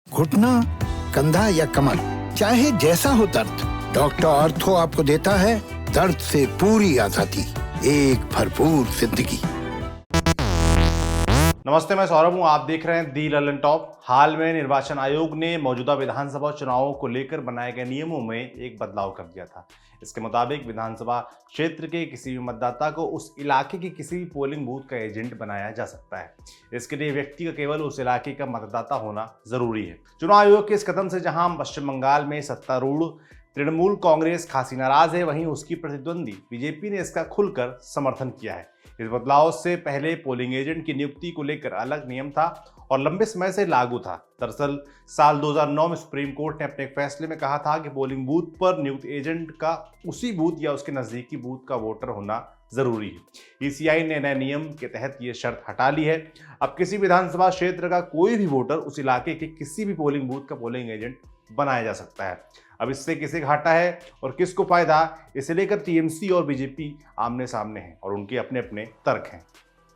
घुटना, कंधा या कमर, चाहे जैसा हो दर्द, डॉक्टर ऑर्थो आपको देता है दर्द से पूरी आजादी, एक भरपूर जिंदगी। नमस्ते, मैं सौरभ हूं। आप देख रहे हैं दी ललन टॉप। हाल में निर्वाचन आयोग ने मौजूदा विधानसभा चुनावों को लेकर बनाए गए नियमों में एक बदलाव कर दिया था। इसके मुताबिक विधानसभा क्षेत्र के किसी भी मतदाता को उस इलाके के किसी भी पोलिंग बूथ का एजेंट बनाया जा सकता है। इसके लिए व्यक्ति का केवल उस इलाके का मतदाता होना जरूरी है। चुनाव आयोग के इस कदम से जहां पश्चिम बंगाल में सत्तारूढ़ तृणमूल कांग्रेस खासी नाराज है, वहीं उसकी प्रतिद्वंदी बीजेपी ने इसका खुलकर समर्थन किया है। इस बदलाव से पहले पोलिंग एजेंट की नियुक्ति को लेकर अलग नियम था और लंबे समय से लागू था। दरअसल साल 2009 में सुप्रीम कोर्ट ने अपने एक फैसले में कहा था कि पोलिंग बूथ पर नियुक्त एजेंट का उसी बूथ या उसके नजदीकी बूथ का वोटर होना जरूरी है। ईसीआई ने नए नियम के तहत ये शर्त हटा ली है। अब किसी विधानसभा क्षेत्र का कोई भी वोटर उस इलाके के किसी भी पोलिंग बूथ का पोलिंग एजेंट बनाया जा सकता है। अब इससे किसे घाटा है और किसको फायदा, इसे लेकर टीएमसी और बीजेपी आमने सामने हैं और उनके अपने अपने तर्क हैं।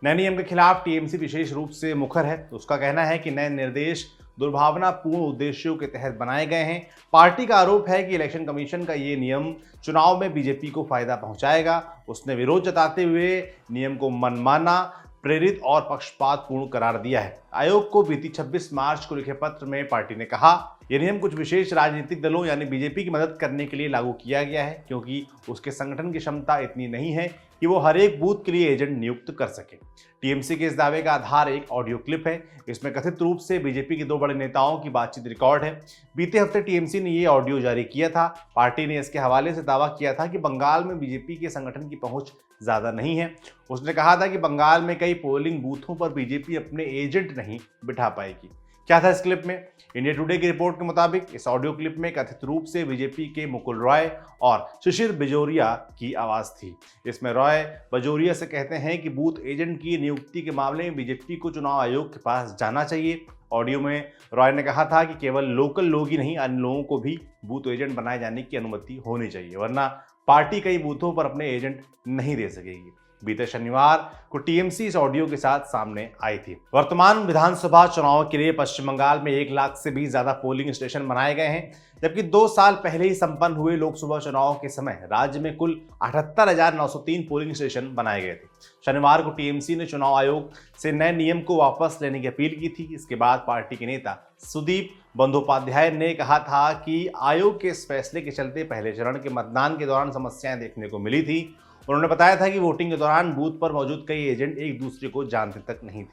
नए नियम के खिलाफ टीएमसी विशेष रूप से मुखर है। तो उसका कहना है कि नए निर्देश दुर्भावनापूर्ण उद्देश्यों के तहत बनाए गए हैं। पार्टी का आरोप है कि इलेक्शन कमीशन का ये नियम चुनाव में बीजेपी को फायदा पहुंचाएगा। उसने विरोध जताते हुए नियम को मनमाना, प्रेरित और पक्षपातपूर्ण करार दिया है। आयोग को बीती 26 मार्च को लिखे पत्र में पार्टी ने कहा, यह नियम कुछ विशेष राजनीतिक दलों यानी बीजेपी की मदद करने के लिए लागू किया गया है, क्योंकि उसके संगठन की क्षमता इतनी नहीं है कि वो हर एक बूथ के लिए एजेंट नियुक्त कर सके। टीएमसी के इस दावे का आधार एक ऑडियो क्लिप है। इसमें कथित रूप से बीजेपी के दो बड़े नेताओं की बातचीत रिकॉर्ड है। बीते हफ्ते टीएमसी ने ये ऑडियो जारी किया था। पार्टी ने इसके हवाले से दावा किया था कि बंगाल में बीजेपी के संगठन की पहुंच ज्यादा नहीं है। उसने कहा था कि बंगाल में कई पोलिंग बूथों पर बीजेपी अपने एजेंट नहीं बिठा पाएगी। क्या था इस क्लिप में? इंडिया टुडे की रिपोर्ट के मुताबिक इस ऑडियो क्लिप में कथित रूप से बीजेपी के मुकुल रॉय और शिशिर बजोरिया की आवाज थी। इसमें रॉय बजोरिया से कहते हैं कि बूथ एजेंट की नियुक्ति के मामले में बीजेपी को चुनाव आयोग के पास जाना चाहिए। ऑडियो में रॉय ने कहा था कि केवल लोकल लोग ही नहीं, अन्य लोगों को भी बूथ एजेंट बनाए जाने की अनुमति होनी चाहिए, वरना पार्टी कई बूथों पर अपने एजेंट नहीं दे सकेगी। बीते शनिवार को टीएमसी इस ऑडियो के साथ सामने आई थी। वर्तमान विधानसभा चुनाव के लिए पश्चिम बंगाल में 1 लाख से भी ज्यादा पोलिंग स्टेशन बनाए गए हैं, जबकि 2 साल पहले ही संपन्न हुए लोकसभा चुनाव के समय राज्य में कुल 78,903 पोलिंग स्टेशन बनाए गए थे। शनिवार को टीएमसी ने चुनाव आयोग से नए नियम को वापस लेने की अपील की थी। इसके बाद पार्टी के नेता सुदीप बंदोपाध्याय ने कहा था कि आयोग के इस फैसले के चलते पहले चरण के मतदान के दौरान समस्याएं देखने को मिली थी। उन्होंने बताया था कि वोटिंग के दौरान बूथ पर मौजूद कई एजेंट एक दूसरे को जानते तक नहीं थे।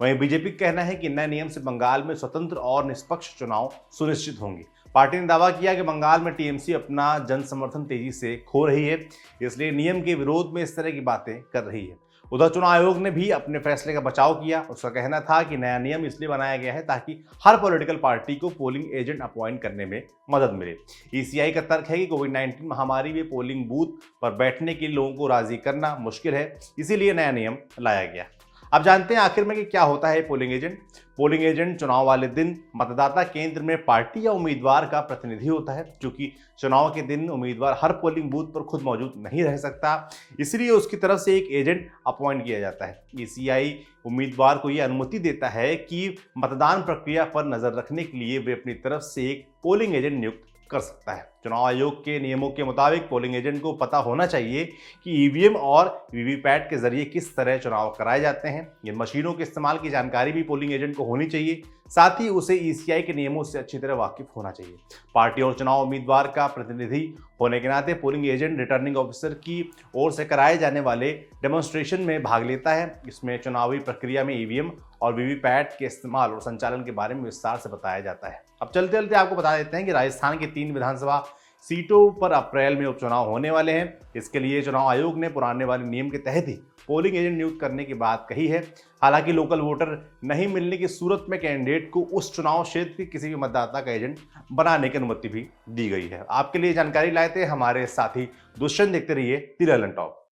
वहीं बीजेपी का कहना है कि नए नियम से बंगाल में स्वतंत्र और निष्पक्ष चुनाव सुनिश्चित होंगे। पार्टी ने दावा किया कि बंगाल में टीएमसी अपना जन समर्थन तेजी से खो रही है, इसलिए नियम के विरोध में इस तरह की बातें कर रही है। उधर चुनाव आयोग ने भी अपने फैसले का बचाव किया। उसका कहना था कि नया नियम इसलिए बनाया गया है ताकि हर पॉलिटिकल पार्टी को पोलिंग एजेंट अपॉइंट करने में मदद मिले। ईसीआई का तर्क है कि कोविड-19 महामारी में पोलिंग बूथ पर बैठने के लिए लोगों को राजी करना मुश्किल है, इसीलिए नया नियम लाया गया। अब जानते हैं आखिर में कि क्या होता है पोलिंग एजेंट। पोलिंग एजेंट चुनाव वाले दिन मतदाता केंद्र में पार्टी या उम्मीदवार का प्रतिनिधि होता है। क्योंकि चुनाव के दिन उम्मीदवार हर पोलिंग बूथ पर खुद मौजूद नहीं रह सकता, इसलिए उसकी तरफ से एक एजेंट अपॉइंट किया जाता है। ईसीआई उम्मीदवार को यह अनुमति देता है कि मतदान प्रक्रिया पर नजर रखने के लिए वे अपनी तरफ से एक पोलिंग एजेंट नियुक्त कर सकता है। चुनाव आयोग के नियमों के मुताबिक पोलिंग एजेंट को पता होना चाहिए कि ईवीएम और वीवीपैट के जरिए किस तरह चुनाव कराए जाते हैं। इन मशीनों के इस्तेमाल की जानकारी भी पोलिंग एजेंट को होनी चाहिए। साथ ही उसे ईसीआई के नियमों से अच्छी तरह वाकिफ होना चाहिए। पार्टी और चुनाव उम्मीदवार का प्रतिनिधि होने के नाते पोलिंग एजेंट रिटर्निंग ऑफिसर की ओर से कराए जाने वाले डेमोन्स्ट्रेशन में भाग लेता है। इसमें चुनावी प्रक्रिया में ईवीएम और वीवीपैट के इस्तेमाल और संचालन के बारे में विस्तार से बताया जाता है। अब चलते चलते आपको बता देते हैं कि राजस्थान की 3 विधानसभा सीटों पर अप्रैल में उपचुनाव होने वाले हैं। इसके लिए चुनाव आयोग ने पुराने वाले नियम के तहत ही पोलिंग एजेंट नियुक्त करने की बात कही है। हालांकि लोकल वोटर नहीं मिलने की सूरत में कैंडिडेट को उस चुनाव क्षेत्र के किसी भी मतदाता का एजेंट बनाने की अनुमति भी दी गई है। आपके लिए जानकारी लाए थे हमारे साथी दुष्यंत। देखते रहिए दी ललन टॉप।